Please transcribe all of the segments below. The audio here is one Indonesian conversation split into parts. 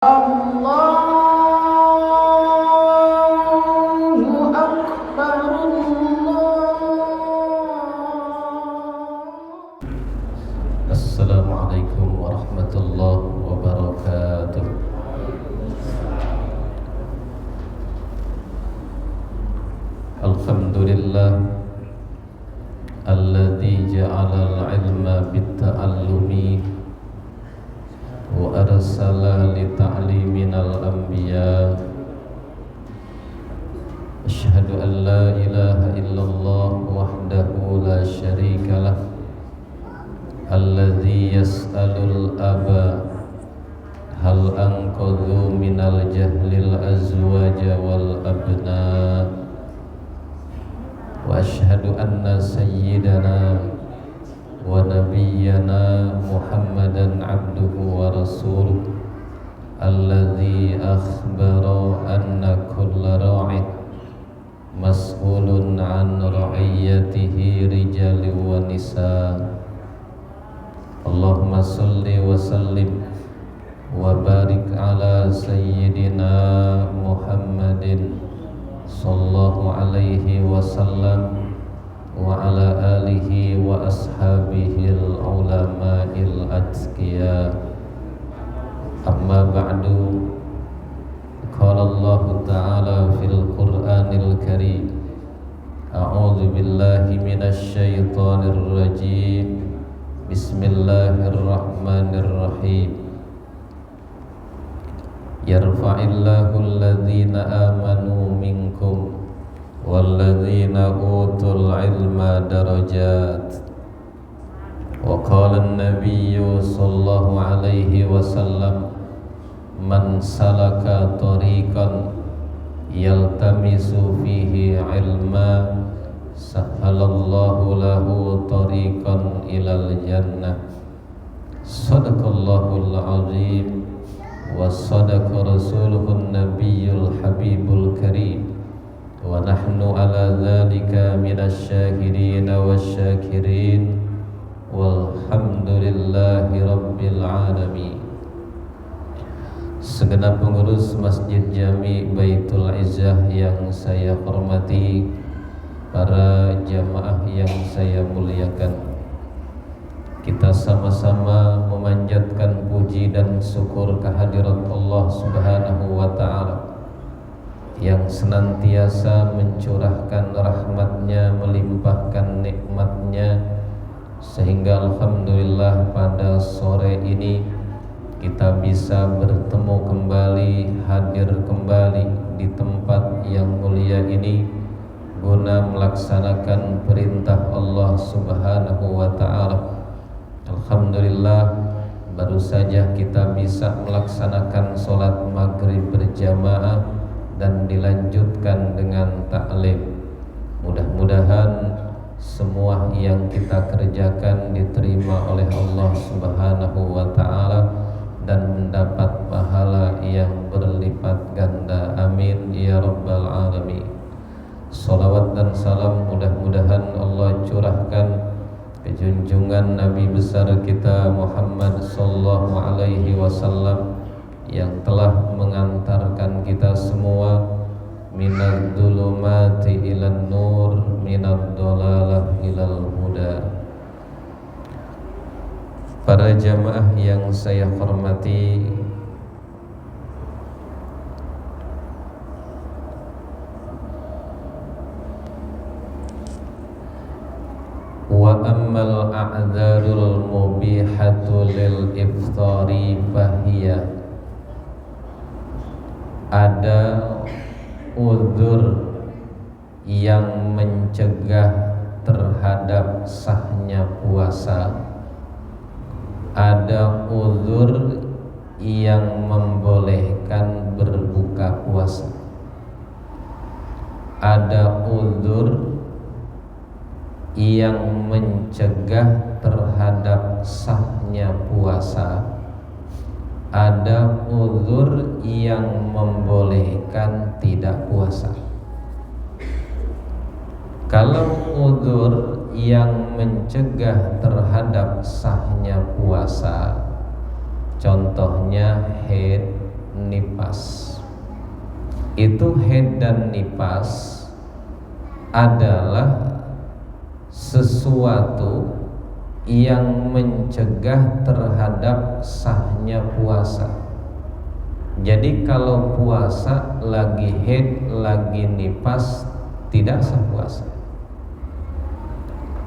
Allahu Akbar Assalamualaikum warahmatullahi wabarakatuh. Alhamdulillah alladzi ja'ala al-ilma bit-ta'allumi wa arsala li ta'liminal anbiya. Asyhadu an la ilaha illallah wahdahu la syarikalah alladzi yas'alul aba hal anqadhu minal jahlil azwaja wal abna. Wa asyhadu anna sayyidana wa nabiyyana Muhammadan abduhu wa rasuluh alladzi akhbara anna kulla ra'in mas'ulun an ra'iyatihi rijali wa nisa. Allahumma salli wa sallim wa barik ala sayyidina Muhammadin sallallahu alaihi wasallam wa ala alihi wa ashabihil ulama'il atqiya. Amma ba'du, qala Allah ta'ala fil Qur'anil Karim, a'udzu billahi minasy syaithanir rajim. Bismillahirrahmanirrahim. Yarfa'illahu alladhina amanu minkum walladzina utul ilma darajat. Wa qala an-nabiyyu sallallahu alaihi wasallam, man salaka tariqan yaltamisu fihi ilma sahalallahu lahu tariqan ilal jannah. Sadaqallahul azim wa sadaqa rasuluhun nabiyyul habibul karim. Wa nahnu ala dhalika minasy syahidin wasyakirin walhamdulillahi rabbil alamin. Segenap pengurus Masjid Jami Baitul Izzah yang saya hormati, para jamaah yang saya muliakan, kita sama-sama memanjatkan puji dan syukur kehadirat Allah Subhanahu wa ta'ala yang senantiasa mencurahkan rahmatnya, melimpahkan nikmatnya, sehingga alhamdulillah pada sore ini kita bisa bertemu kembali, hadir kembali di tempat yang mulia ini guna melaksanakan perintah Allah Subhanahu wa ta'ala. Alhamdulillah, baru saja kita bisa melaksanakan sholat maghrib berjamaah dan dilanjutkan dengan taklim. Mudah-mudahan semua yang kita kerjakan diterima oleh Allah Subhanahu wa ta'ala dan mendapat pahala yang berlipat ganda. Amin ya rabbal alamin. Salawat dan salam mudah-mudahan Allah curahkan ke junjungan Nabi besar kita Muhammad sallallahu alaihi wasallam yang telah mengantarkan kita semua minadh dhulumati ilan nur, minadh dhalalah ilal huda. Para jamaah yang saya hormati, wa ammal a'dzarul mubihatu lil iftari fahiya, ada uzur yang mencegah terhadap sahnya puasa, ada uzur yang membolehkan berbuka puasa, ada uzur yang mencegah terhadap sahnya puasa, ada uzur yang membolehkan tidak puasa. Kalau uzur yang mencegah terhadap sahnya puasa, contohnya haid, nifas. Itu haid dan nifas adalah sesuatu yang mencegah terhadap sahnya puasa. Jadi kalau puasa lagi haid, lagi nifas, tidak sah puasa.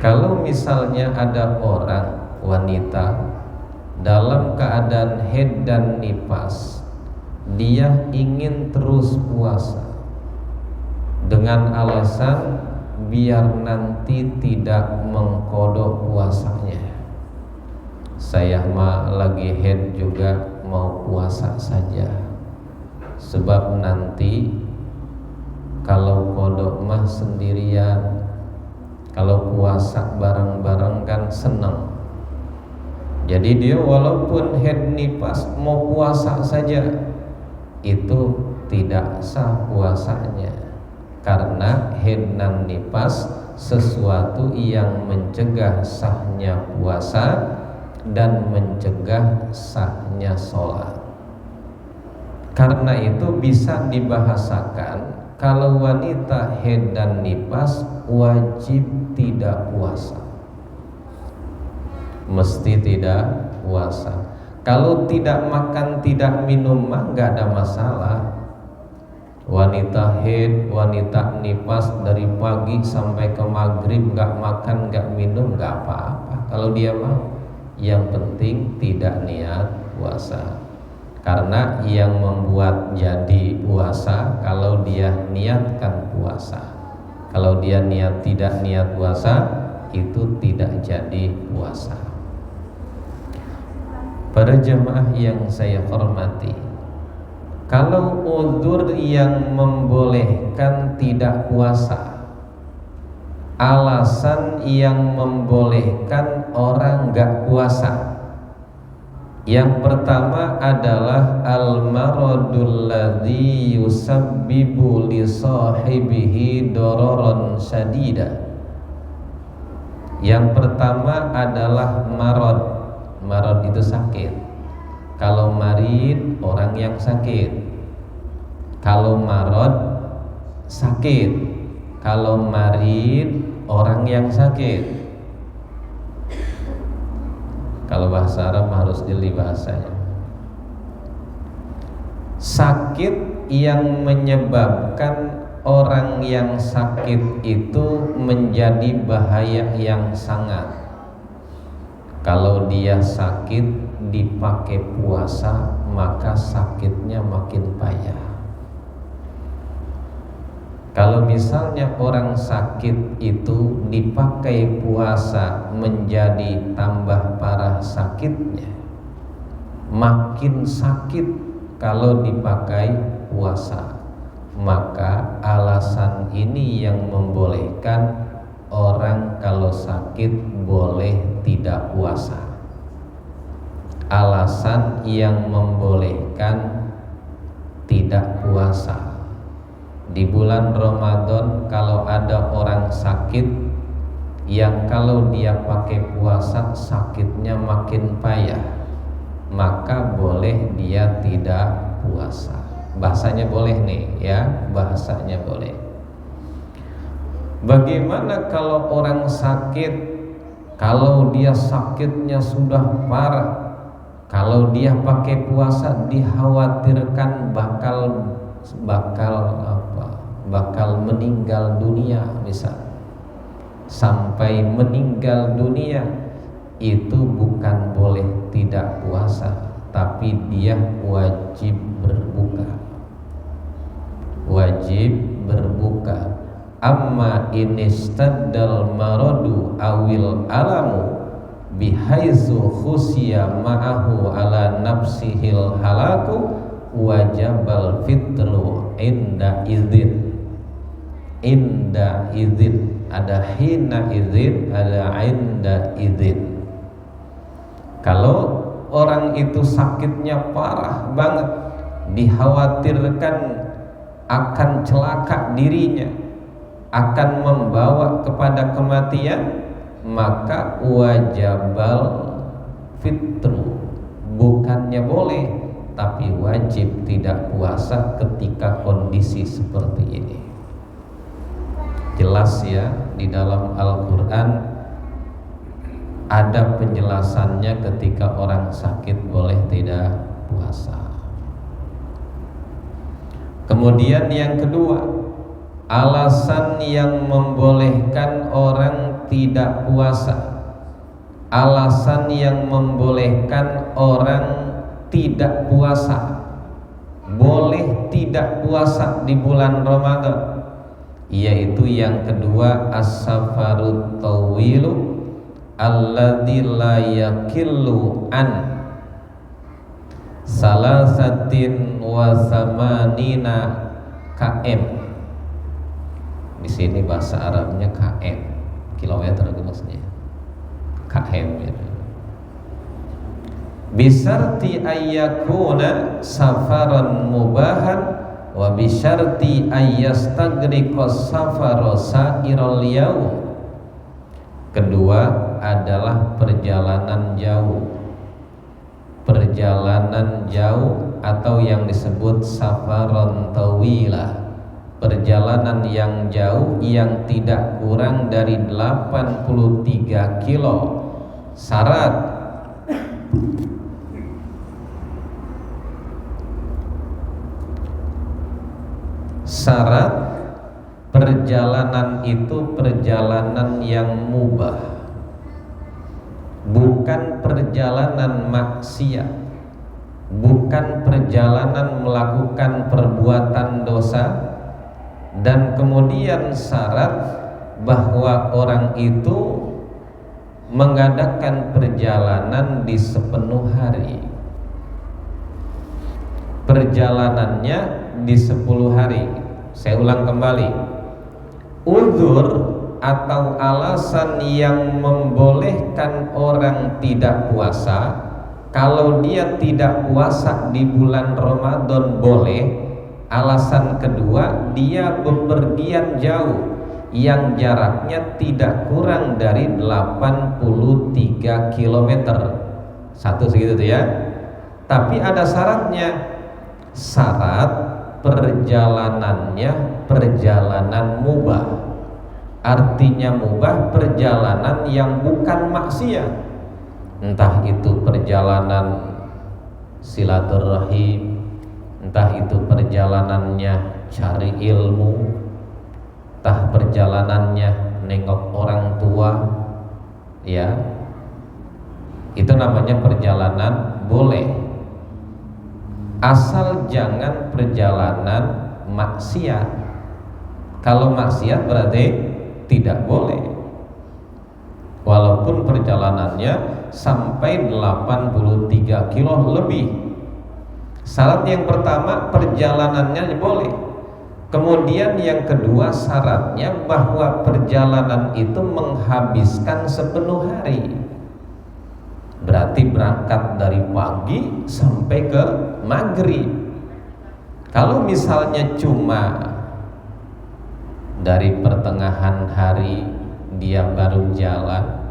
Kalau misalnya ada orang wanita dalam keadaan haid dan nifas, dia ingin terus puasa dengan alasan biar nanti tidak mengkodok puasanya. Saya mah lagi haid juga mau puasa saja, sebab nanti kalau kodok mah sendirian, kalau puasa bareng-bareng kan seneng. Jadi dia walaupun haid nifas mau puasa saja, itu tidak sah puasanya, karena haid dan nifas sesuatu yang mencegah sahnya puasa dan mencegah sahnya sholat. Karena itu bisa dibahasakan kalau wanita haid dan nifas wajib tidak puasa, mesti tidak puasa. Kalau tidak makan tidak minum mah nggak ada masalah. Wanita haid, wanita nifas dari pagi sampai ke maghrib nggak makan nggak minum nggak apa-apa kalau dia mau. Yang penting tidak niat puasa, karena yang membuat jadi puasa kalau dia niatkan puasa. Kalau dia tidak niat puasa, itu tidak jadi puasa. Para jemaah yang saya hormati, kalau uzur yang membolehkan tidak puasa, alasan yang membolehkan orang gak puasa, yang pertama adalah al-maradul ladzi yusabbibu li sahibihi dararan syadida. Yang pertama adalah marad. Marad itu sakit. Kalau marid orang yang sakit. Kalau marad sakit. Kalau marid orang yang sakit. Kalau bahasa Arab harus jeli bahasanya. Sakit yang menyebabkan orang yang sakit itu menjadi bahaya yang sangat. Kalau dia sakit dipakai puasa, maka sakitnya makin payah. Kalau misalnya orang sakit itu dipakai puasa menjadi tambah parah sakitnya, makin sakit kalau dipakai puasa, maka alasan ini yang membolehkan orang kalau sakit boleh tidak puasa. Alasan yang membolehkan tidak puasa. Di bulan Ramadan kalau ada orang sakit yang kalau dia pakai puasa sakitnya makin payah, maka boleh dia tidak puasa. Bahasanya boleh nih ya, bahasanya boleh. Bagaimana kalau orang sakit, kalau dia sakitnya sudah parah, kalau dia pakai puasa dikhawatirkan bakal meninggal dunia, misal sampai meninggal dunia, itu bukan boleh tidak puasa, tapi dia wajib berbuka. Wajib berbuka. Amma inistaddal maradu awil alamu bihaizu khusiya ma'ahu ala nafsihil halaku wajabal fitru inda izin. Inda izin, ada hina izin, ada inda izin. Kalau orang itu sakitnya parah banget, dikhawatirkan akan celaka dirinya, akan membawa kepada kematian, maka wajabal fitru, bukannya boleh, tapi wajib tidak puasa ketika kondisi seperti ini. Jelas ya, di dalam Al-Quran ada penjelasannya ketika orang sakit boleh tidak puasa. Kemudian yang kedua, alasan yang membolehkan orang tidak puasa. Alasan yang membolehkan orang tidak puasa, boleh tidak puasa di bulan Ramadan, yaitu yang kedua, as-safarut tawilu alladzi la yakillu an salasatin wa samanina km. Di sini bahasa Arabnya km, kilometer itu maksudnya. KM ya. Bisarti ayyakuna safaran mubahan wa bisarti ayyastagriqas safara sa'iral yaum. Kedua adalah perjalanan jauh. Perjalanan jauh atau yang disebut safaran tawilah, perjalanan yang jauh yang tidak kurang dari 83 kilo. Syarat perjalanan itu perjalanan yang mubah, bukan perjalanan maksiat, bukan perjalanan melakukan perbuatan dosa. Dan kemudian syarat bahwa orang itu mengadakan perjalanan di sepenuh hari, perjalanannya di 10 hari. Saya ulang kembali, uzur atau alasan yang membolehkan orang tidak puasa, kalau dia tidak puasa di bulan Ramadan boleh. Alasan kedua, dia bepergian jauh yang jaraknya tidak kurang dari 83 km. Satu segitu tuh ya. Tapi ada syaratnya. Syarat perjalanannya perjalanan mubah. Artinya mubah, perjalanan yang bukan maksiat. Entah itu perjalanan silaturahim, entah itu perjalanannya cari ilmu, entah perjalanannya nengok orang tua, ya, itu namanya perjalanan boleh, asal jangan perjalanan maksiat. Kalau maksiat berarti tidak boleh, walaupun perjalanannya sampai 83 kilo lebih. Syarat yang pertama, perjalanannya boleh. Kemudian yang kedua, syaratnya bahwa perjalanan itu menghabiskan sepenuh hari. Berarti berangkat dari pagi sampai ke maghrib. Kalau misalnya cuma dari pertengahan hari dia baru jalan,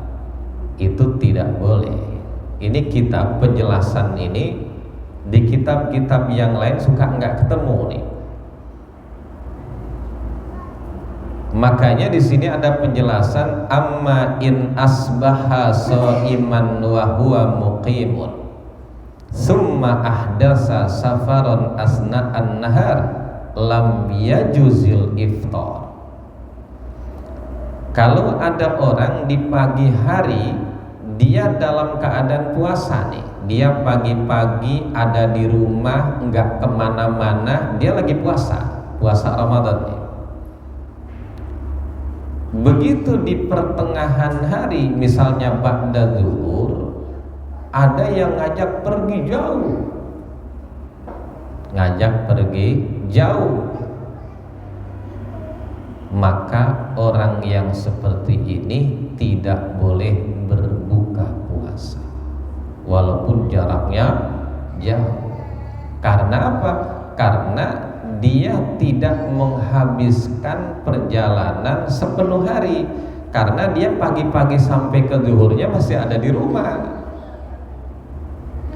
itu tidak boleh. Ini kitab penjelasan ini di kitab-kitab yang lain suka nggak ketemu nih. Makanya di sini ada penjelasan, amma in asbaha shaiman wa huwa muqimun summa ahdasa safaron asna'an nahar lam yajuzil iftar. Kalau ada orang di pagi hari dia dalam keadaan puasa nih, dia pagi-pagi ada di rumah, nggak kemana-mana, dia lagi puasa Ramadan nih. Begitu di pertengahan hari, misalnya ba'da zuhur, ada yang ngajak pergi jauh, maka orang yang seperti ini tidak boleh berbuka puasa walaupun jaraknya jauh. Karena apa? Karena dia tidak menghabiskan perjalanan sepenuh hari, karena dia pagi-pagi sampai ke zuhurnya masih ada di rumah.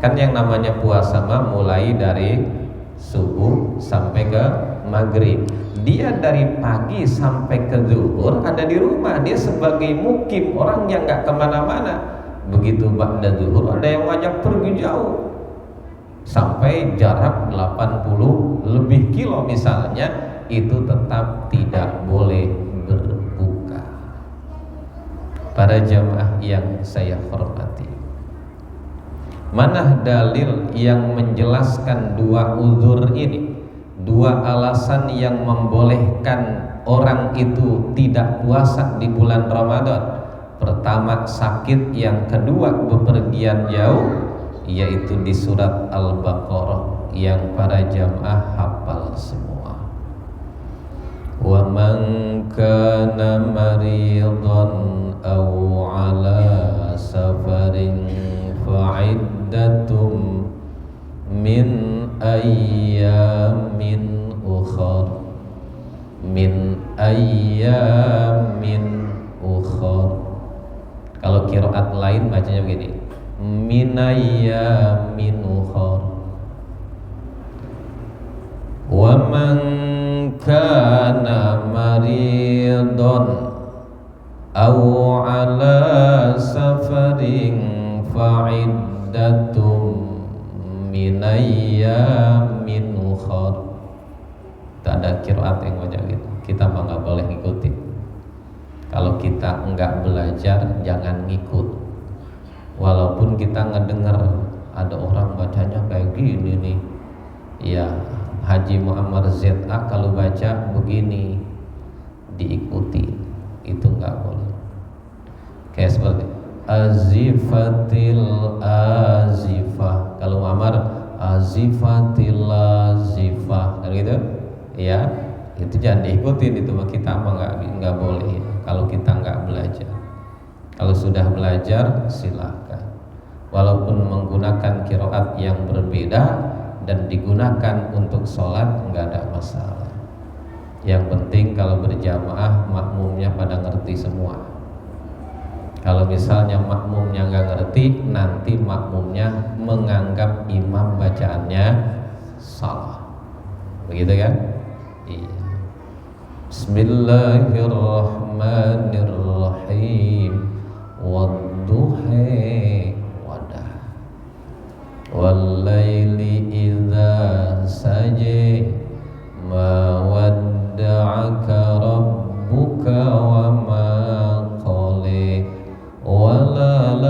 Kan yang namanya puasa mah mulai dari subuh sampai ke maghrib. Dia dari pagi sampai ke zuhur ada di rumah. Dia sebagai mukim, orang yang nggak kemana-mana. Begitu ba'da zuhur ada yang ngajak pergi jauh sampai jarak 80 lebih kilo misalnya, itu tetap tidak boleh berbuka. Para jamaah yang saya hormati, mana dalil yang menjelaskan dua uzur ini, dua alasan yang membolehkan orang itu tidak puasa di bulan Ramadan? Pertama sakit, yang kedua bepergian jauh, yaitu di surat Al-Baqarah yang para jamaah hafal semua. Wa man kana maridan aw ala safarin fa'iddatum min ayyamin ukhar Kalau qiraat lain bacanya begini, min ayyamin ukhar. Wa man kana maridan aw ala safarin fa'iddatum min ayyamin ukhar. Tak ada qiraat yang baca gitu. Kita mah nggak boleh ngikutin. Kalau kita enggak belajar jangan ngikut. Walaupun kita ngedengar ada orang bacanya kayak gini nih, ya Haji Muammar ZA kalau baca begini diikuti, itu enggak boleh. Kayak seperti azifatil azifah, kalau Muammar azifatil azifah, kan gitu ya, itu jangan diikutin. Itu mah kita mah nggak boleh kalau kita nggak belajar. Kalau sudah belajar silakan, walaupun menggunakan qiraat yang berbeda dan digunakan untuk sholat nggak ada masalah. Yang penting kalau berjamaah makmumnya pada ngerti semua. Kalau misalnya makmumnya nggak ngerti, nanti makmumnya menganggap imam bacaannya salah, begitu kan? Iya. Bismillahirrahmanirrahim. Wadduhi wadah wallaili idza saja ma wadda'aka rabbuka wa ma qala walal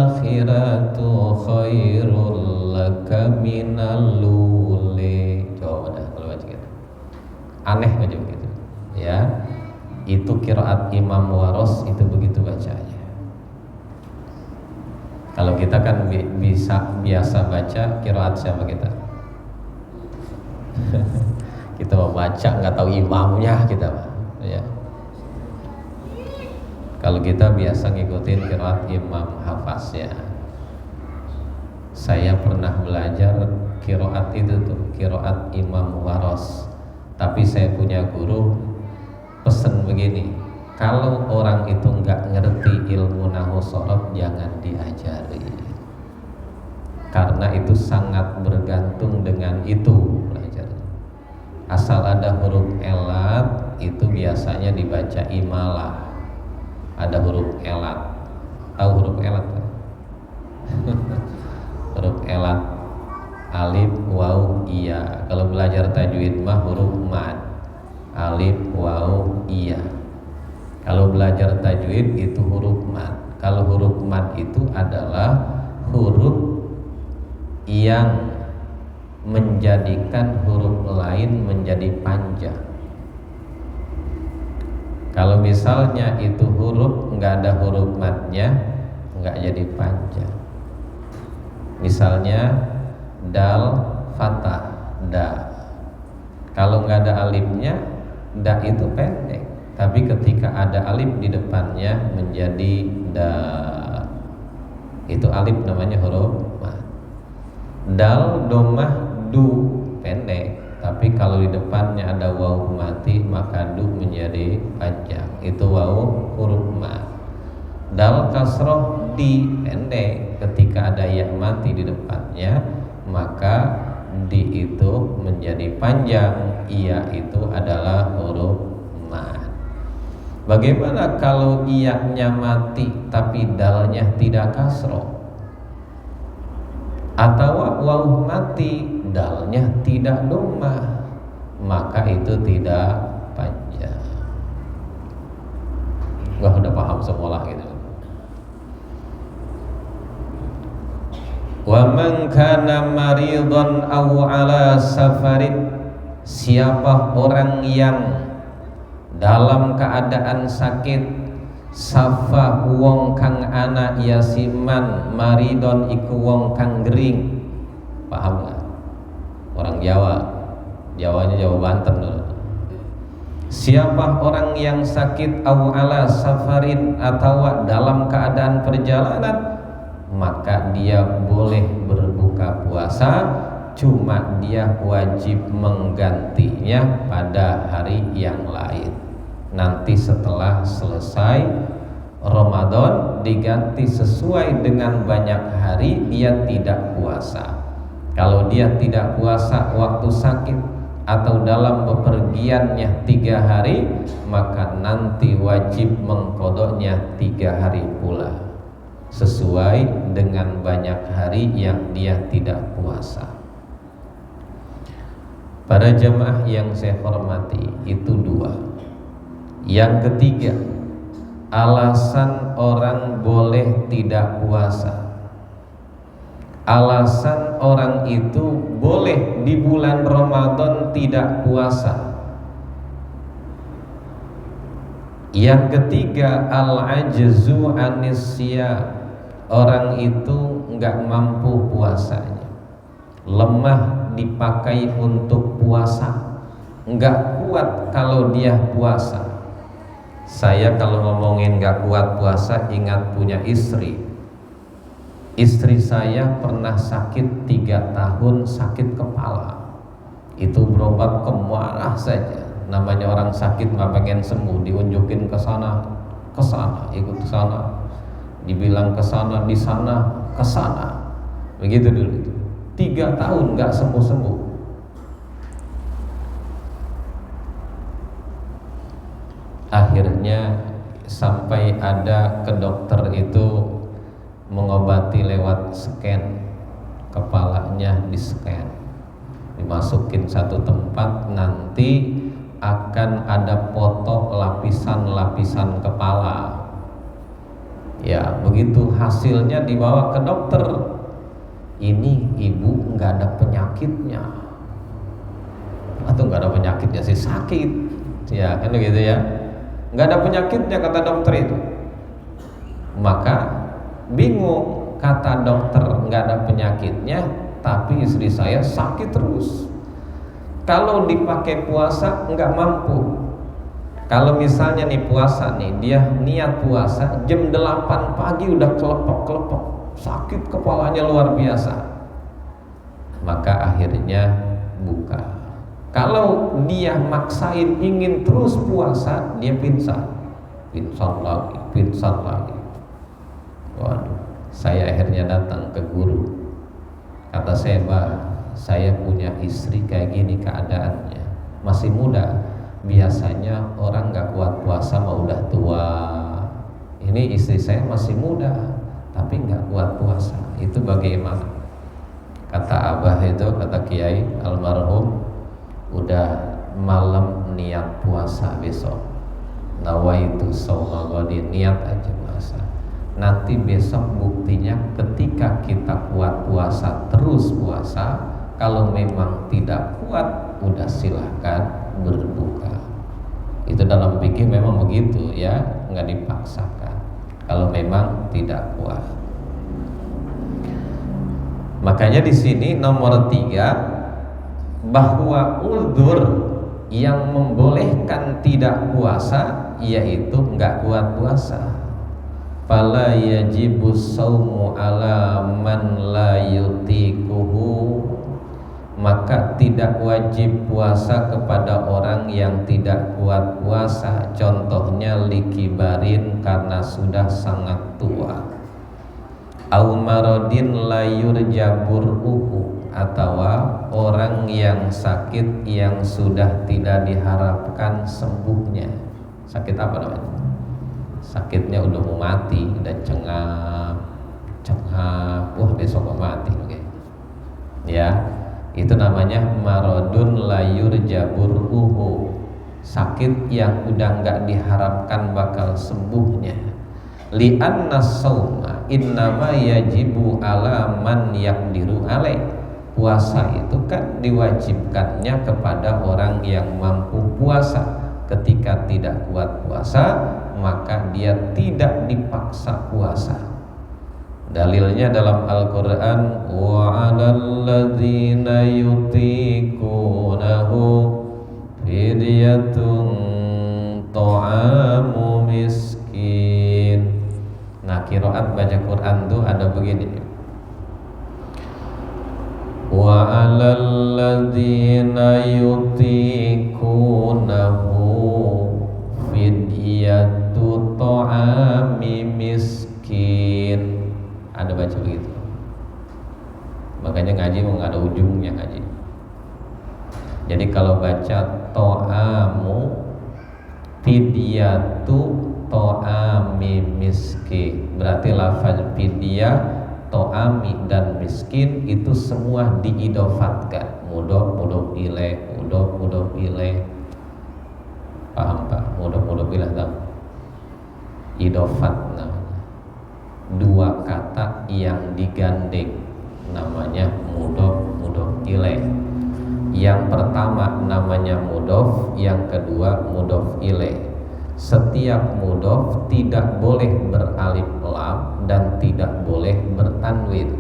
akhiratu khairul laka minal uli. Coba dah kalau baca gitu aneh aja begitu ya. Itu qiraat Imam Waros, itu begitu bacanya. Kalau kita kan biasa baca qiraat siapa kita? Kita mau baca nggak tahu imamnya kita, ya. Kalau kita biasa ngikutin qiraat Imam Hafaz ya. Saya pernah belajar qiraat itu tuh, qiraat Imam Waros. Tapi saya punya guru pesen begini, kalau orang itu nggak ngerti ilmu nahwu shorof jangan diajari, karena itu sangat bergantung dengan itu belajar. Asal ada huruf elat itu biasanya dibaca imalah. Ada huruf elat, tahu huruf elat kan? Huruf elat alif, waw, iya. Kalau belajar tajwid mah huruf mad, alif, waw, iya. Kalau belajar tajwid itu huruf mad. Kalau huruf mad itu adalah huruf yang menjadikan huruf lain menjadi panjang. Kalau misalnya itu huruf nggak ada huruf madnya, nggak jadi panjang. Misalnya dal fathah da, kalau nggak ada alifnya da itu pendek, tapi ketika ada alif di depannya menjadi da, itu alif namanya huruf mad. Dal domah du pendek, tapi kalau di depannya ada waw mati maka du menjadi panjang, itu waw huruf mad. Dal kasroh mati pendek, ketika ada ya mati di depannya maka di itu menjadi panjang, iya itu adalah huruf mad. Bagaimana kalau iya-nya mati tapi dalnya tidak kasroh, atau waw mati dalnya tidak dhammah, maka itu tidak panjang. Wah, udah paham semua lah gitu. Wa man kana maridhan aw ala safarin, siapa orang yang dalam keadaan sakit, safa wong kang ana yasiman, maridon iku wong kang gering. Paham nggak? Orang Jawa, Jawanya Jawa Banten dulu. Siapa orang yang sakit aw ala safarin, atau dalam keadaan perjalanan, maka dia boleh berbuka puasa, cuma dia wajib menggantinya pada hari yang lain. Nanti setelah selesai Ramadan diganti sesuai dengan banyak hari dia tidak puasa. Kalau dia tidak puasa waktu sakit atau dalam bepergiannya 3 hari, maka nanti wajib mengkodoknya 3 hari pula, sesuai dengan banyak hari yang dia tidak puasa. Para jemaah yang saya hormati, itu 2. Yang ketiga, alasan orang boleh tidak puasa. Alasan orang itu boleh di bulan Ramadan tidak puasa. Yang ketiga, al-ajzu anisya, orang itu nggak mampu puasanya, lemah dipakai untuk puasa, nggak kuat kalau dia puasa. Saya kalau ngomongin nggak kuat puasa, ingat punya istri. Istri saya pernah sakit 3 tahun, sakit kepala. Itu berobat kemana saja. Namanya orang sakit nggak pengen sembuh, diunjukin ke sana, ikut ke sana, dibilang ke sana, di sana, ke sana. Begitu dulu itu. 3 tahun nggak sembuh-sembuh. Akhirnya sampai ada ke dokter itu mengobati lewat scan, kepalanya di scan, dimasukin satu tempat, nanti akan ada foto lapisan-lapisan kepala. Ya begitu hasilnya dibawa ke dokter, ini ibu nggak ada penyakitnya, atau nggak ada penyakitnya sih, sakit ya kan begitu ya, nggak ada penyakitnya kata dokter itu. Maka bingung, kata dokter nggak ada penyakitnya, tapi istri saya sakit terus. Kalau dipakai puasa nggak mampu. Kalau misalnya nih puasa nih, dia niat puasa jam 8 pagi udah kelepok-kelepok, sakit kepalanya luar biasa, maka akhirnya buka. Kalau dia maksain ingin terus puasa, dia pingsan lagi. Waduh, saya akhirnya datang ke guru. Kata saya, "Bah, saya punya istri kayak gini keadaannya, masih muda. Biasanya orang gak kuat puasa mah udah tua. Ini istri saya masih muda, tapi gak kuat puasa. Itu bagaimana?" Kata abah itu, kata kiai almarhum, udah malam niat puasa besok. Nawaitu shauma ghadin, niat aja puasa. Nanti besok buktinya ketika kita kuat puasa, terus puasa. Kalau memang tidak kuat, udah silahkan berbuka. Itu dalam fikih memang begitu ya, nggak dipaksakan kalau memang tidak kuat. Makanya di sini nomor 3, bahwa uzur yang membolehkan tidak puasa yaitu nggak kuat puasa. Fala yajibus shaumu ala man la yutiquhu, maka tidak wajib puasa kepada orang yang tidak kuat puasa. Contohnya likibarin, karena sudah sangat tua. au maradin la yurjaburuhu, atau orang yang sakit yang sudah tidak diharapkan sembuhnya. Sakit apa namanya? Sakitnya udah mau mati, udah cengap, wah besok mau mati, okay. Ya, itu namanya maradun la yurjaburuhu, sakit yang udah nggak diharapkan bakal sembuhnya. Li'anna sauma innama yajibu ala man yaqdiru alaih, puasa itu kan diwajibkannya kepada orang yang mampu puasa. Ketika tidak kuat puasa, maka dia tidak dipaksa puasa. Dalilnya dalam Al-Quran, wa 'alal ladzina yutiqunahu fidyatun ta'amu miskin. Nah, qiraat baca Quran tuh ada begini, wa 'alal ladzina yutiqunahu fidyatu ta'ami miskin. Ada baca begitu. Makanya ngaji mau nggak ada ujungnya ngaji. Jadi kalau baca ta'amu fidyatu ta'ami miskin, berarti lafaz fidyah, ta'ami dan miskin itu semua diidofatkan. Mudhof ilaih, mudhof ilaih. Paham Pak? Mudhof ilaih tahu? Idofat namanya. Dua kata yang digandeng namanya mudhof ilaih. Yang pertama namanya mudhof, yang kedua mudhof ilaih. Setiap mudhof tidak boleh beralif lam dan tidak boleh bertanwin.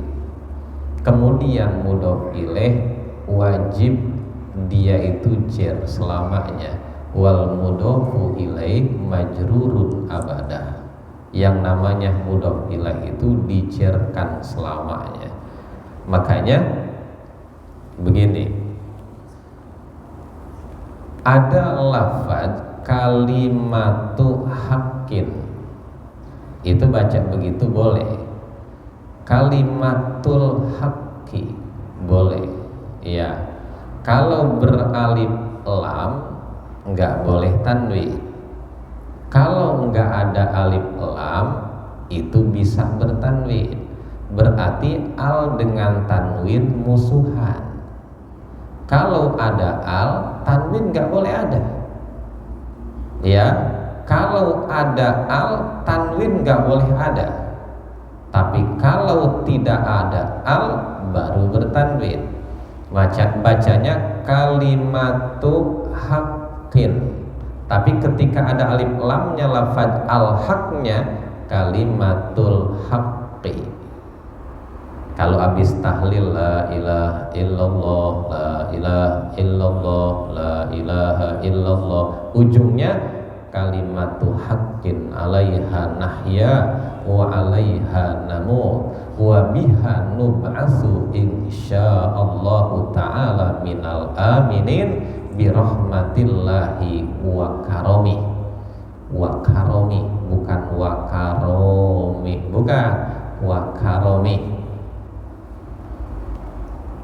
Kemudian mudhof ilaih wajib dia itu jar selamanya. Wal mudhofu ilaih majrurun abadah. Yang namanya mudhof ilaih itu dijarkan selamanya. Makanya begini, ada lafaz kalimatu haqqin, itu baca begitu boleh. Kalimatul haqqi boleh, ya. Kalau beralif lam nggak boleh tanwin. Kalau nggak ada alif lam itu bisa bertanwin. Berarti al dengan tanwin musuhan. Kalau ada al, tanwin nggak boleh ada. Ya, kalau ada al, tanwin nggak boleh ada. Tapi kalau tidak ada al, baru bertanwin. Bacanya kalimatu haqqin. Tapi ketika ada alif lamnya, lafaz al-haqnya kalimatul haqqi. Kalau habis tahlil la ilaha illallah, la ilaha illallah, la ilaha illallah, ujungnya kalimatu haqqin alaiha nahya wa alaiha namut wa biha nub'atsu insyaallahu ta'ala minal aminin birahmatillahi wa karomi. Wa karomi, bukan wa karomi, bukan wa karomi.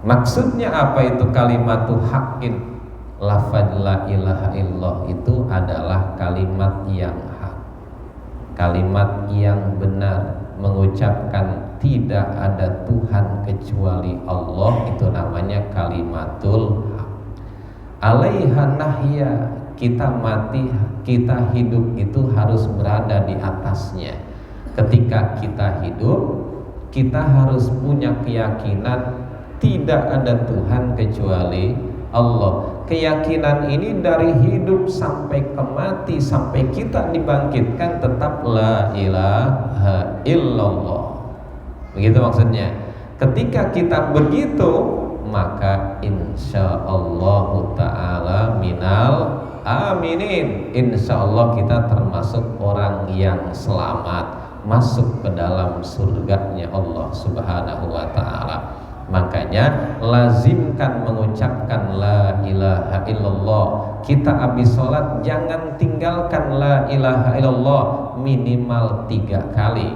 Maksudnya apa itu kalimatu haqqin? Lafaz la ilaha illallah itu adalah kalimat yang hak, kalimat yang benar, mengucapkan tidak ada Tuhan kecuali Allah, itu namanya kalimatul haq. Alaiha nahya, kita mati, kita hidup itu harus berada di atasnya. Ketika kita hidup, kita harus punya keyakinan tidak ada Tuhan kecuali Allah. Keyakinan ini dari hidup sampai ke mati, sampai kita dibangkitkan tetap la ilaha illallah. Begitu maksudnya. Ketika kita begitu, maka insyaallah ta'ala minal aminin. Insyaallah kita termasuk orang yang selamat, masuk ke dalam surganya Allah Subhanahu wa ta'ala. Makanya lazimkan mengucapkan la ilaha illallah. Kita habis sholat jangan tinggalkan la ilaha illallah minimal 3 kali.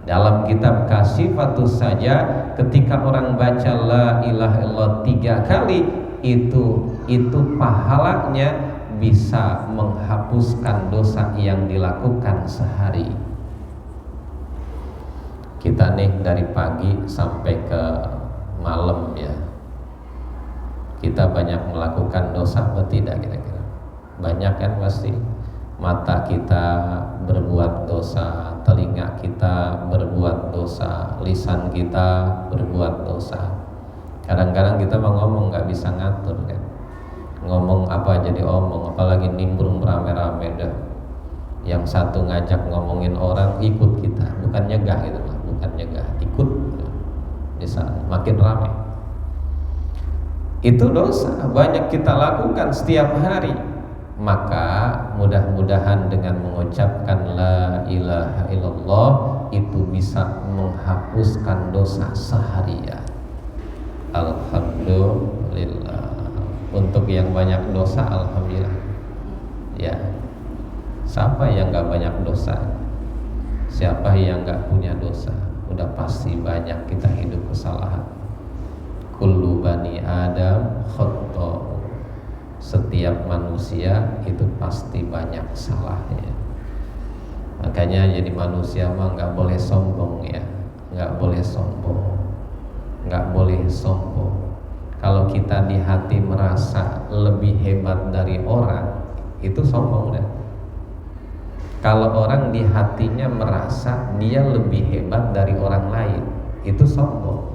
Dalam kitab Kasyifatus saja, ketika orang baca la ilaha illallah 3 kali, itu pahalanya bisa menghapuskan dosa yang dilakukan sehari. Kita nih dari pagi sampai ke malam ya, kita banyak melakukan dosa atau tidak kira-kira? Banyak kan pasti. Mata kita berbuat dosa, telinga kita berbuat dosa, lisan kita berbuat dosa. Kadang-kadang kita mau ngomong nggak bisa ngatur kan, ngomong apa jadi omong, apalagi nimbrung beramai-ramai dah. Yang satu ngajak ngomongin orang, ikut kita, bukan nyegah gitu lah, bukan nyegah, ikut di sana, makin ramai. Itu dosa banyak kita lakukan setiap hari. Maka mudah-mudahan dengan mengucapkan la ilaha illallah itu bisa menghapuskan dosa seharian. Alhamdulillah. Untuk yang banyak dosa, alhamdulillah. Ya, siapa yang gak banyak dosa? Siapa yang gak punya dosa? Udah pasti banyak kita hidup kesalahan. Kullu bani Adam khotta'un. Setiap manusia itu pasti banyak salahnya. Makanya jadi manusia mah nggak boleh sombong ya, nggak boleh sombong, nggak boleh sombong. Kalau kita di hati merasa lebih hebat dari orang, itu sombong dah. Kalau orang di hatinya merasa dia lebih hebat dari orang lain, itu sombong.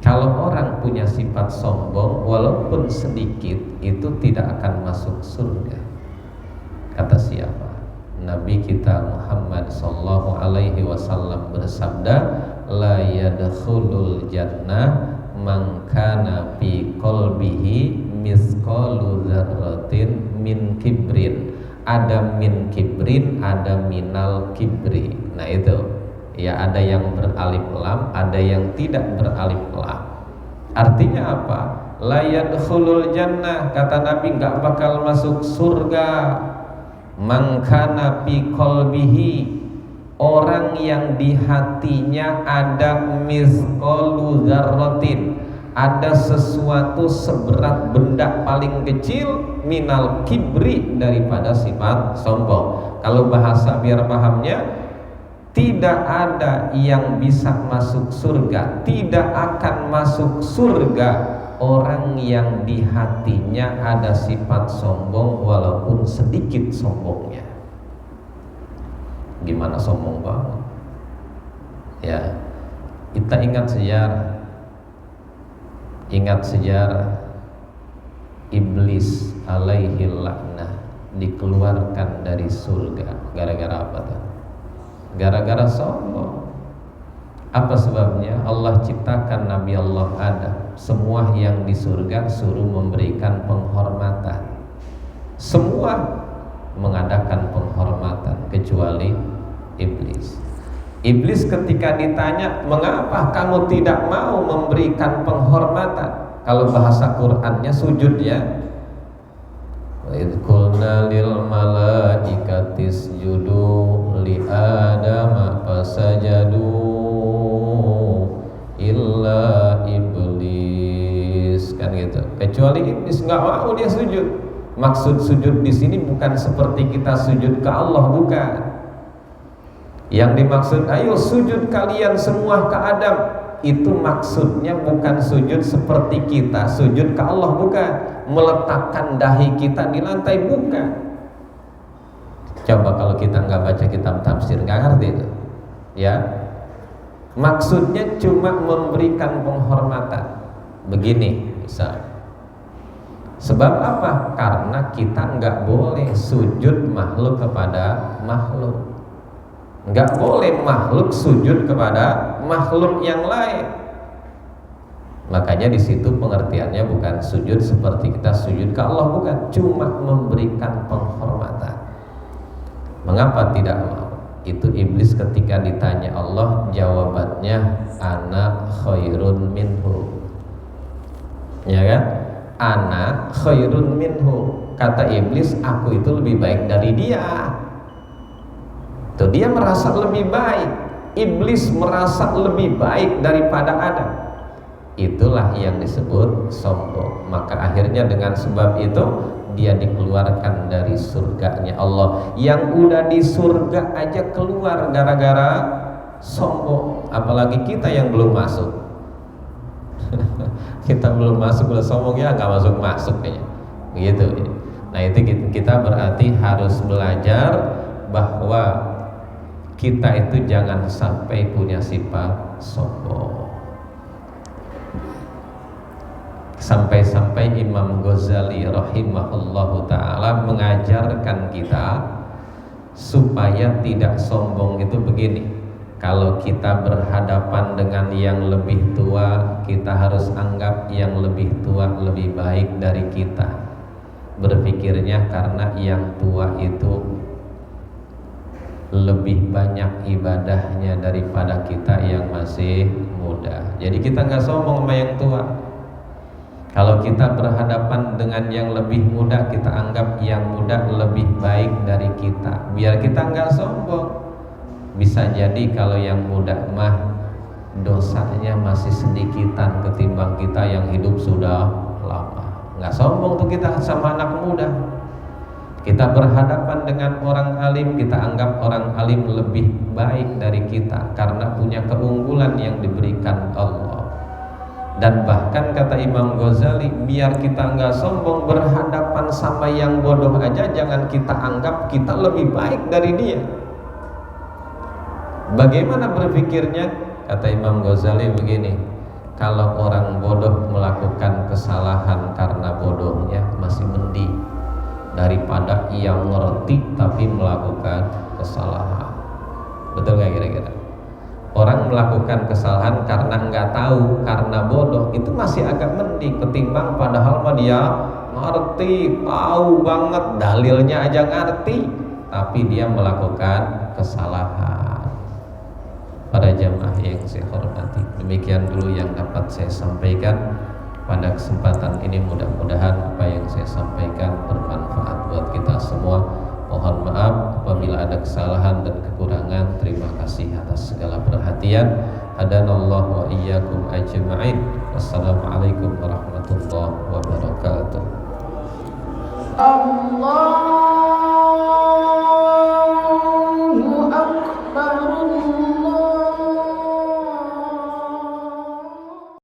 Kalau orang punya sifat sombong, walaupun sedikit, itu tidak akan masuk surga. Kata siapa? Nabi kita Muhammad sallallahu alaihi wasallam bersabda, la yadkhulul jannah man kana fi qalbihi misqalu dzarratin min kibrin. Ada min kibrin, ada minal kibri. Nah itu. Ya, ada yang beralif lam, ada yang tidak beralif lam. Artinya apa? La yadkhulul jannah, kata Nabi, enggak bakal masuk surga man kana fi qalbihi, orang yang di hatinya ada misqalu dzarratin, ada sesuatu seberat benda paling kecil minal kibri, daripada sifat sombong. Kalau bahasa biar pahamnya, tidak ada yang bisa masuk surga, tidak akan masuk surga orang yang di hatinya ada sifat sombong walaupun sedikit sombongnya. Gimana sombong banget? Ya, kita ingat sejarah iblis alaihi laknah dikeluarkan dari surga gara-gara apa tuh? Gara-gara sombong. Apa sebabnya? Allah ciptakan Nabi Allah Adam, semua yang di surga suruh memberikan penghormatan. Semua mengadakan penghormatan kecuali iblis. Iblis ketika ditanya, mengapa kamu tidak mau memberikan penghormatan? Kalau bahasa Qur'annya sujud ya. Wa idh qulna lil malaikati isjudu li adama fasajadu illa iblis, kan gitu. Kecuali iblis nggak mau dia sujud. Maksud sujud di sini bukan seperti kita sujud ke Allah, bukan. Yang dimaksud ayo sujud kalian semua ke Adam, itu maksudnya bukan sujud seperti kita sujud ke Allah, bukan. Meletakkan dahi kita di lantai, bukan. Coba kalau kita nggak baca kitab tafsir, nggak ngerti itu ya. Maksudnya cuma memberikan penghormatan begini misal. Sebab apa? Karena kita nggak boleh sujud makhluk kepada makhluk, nggak boleh makhluk sujud kepada makhluk yang lain. Makanya di situ pengertiannya bukan sujud seperti kita sujud ke Allah, bukan, cuma memberikan penghormatan. Mengapa tidak mau? Itu iblis ketika ditanya Allah, jawabannya ana khairun minhu. Ya kan? Ana khairun minhu. Kata iblis, aku itu lebih baik dari dia. Tuh, dia merasa lebih baik. Iblis merasa lebih baik daripada Adam. Itulah yang disebut sombong. Maka akhirnya dengan sebab itu dia dikeluarkan dari surganya Allah. Yang udah di surga aja keluar gara-gara sombong, apalagi kita yang belum masuk. Kita belum masuk, udah sombong, ya nggak masuk kayaknya begitu. Nah itu kita berarti harus belajar bahwa kita itu jangan sampai punya sifat sombong. Sampai-sampai Imam Ghazali rahimahullahu ta'ala mengajarkan kita supaya tidak sombong itu begini. Kalau kita berhadapan dengan yang lebih tua, kita harus anggap yang lebih tua lebih baik dari kita. Berpikirnya karena yang tua itu lebih banyak ibadahnya daripada kita yang masih muda. Jadi kita nggak sombong sama yang tua. Kalau kita berhadapan dengan yang lebih muda, kita anggap yang muda lebih baik dari kita, biar kita nggak sombong. Bisa jadi kalau yang muda mah dosanya masih sedikitan ketimbang kita yang hidup sudah lama. Nggak sombong tuh kita sama anak muda. Kita berhadapan dengan orang alim, kita anggap orang alim lebih baik dari kita karena punya keunggulan yang diberikan Allah. Dan bahkan kata Imam Ghazali, biar kita nggak sombong berhadapan sama yang bodoh aja, jangan kita anggap kita lebih baik dari dia. Bagaimana berpikirnya? Kata Imam Ghazali begini, kalau orang bodoh melakukan kesalahan karena bodohnya masih mending daripada yang ngerti tapi melakukan kesalahan. Betul nggak kira-kira? Orang melakukan kesalahan karena nggak tahu, karena bodoh, itu masih agak mending ketimbang padahal mah dia ngerti, tahu banget, dalilnya aja ngerti, tapi dia melakukan kesalahan. Para jamaah yang saya hormati, demikian dulu yang dapat saya sampaikan pada kesempatan ini. Mudah-mudahan apa yang saya sampaikan bermanfaat buat kita semua. Mohon maaf apabila ada kesalahan dan kekurangan. Terima kasih atas segala perhatian. Hadanallahu wa iyyakum ajma'in. Wassalamualaikum warahmatullahi wabarakatuh. Allah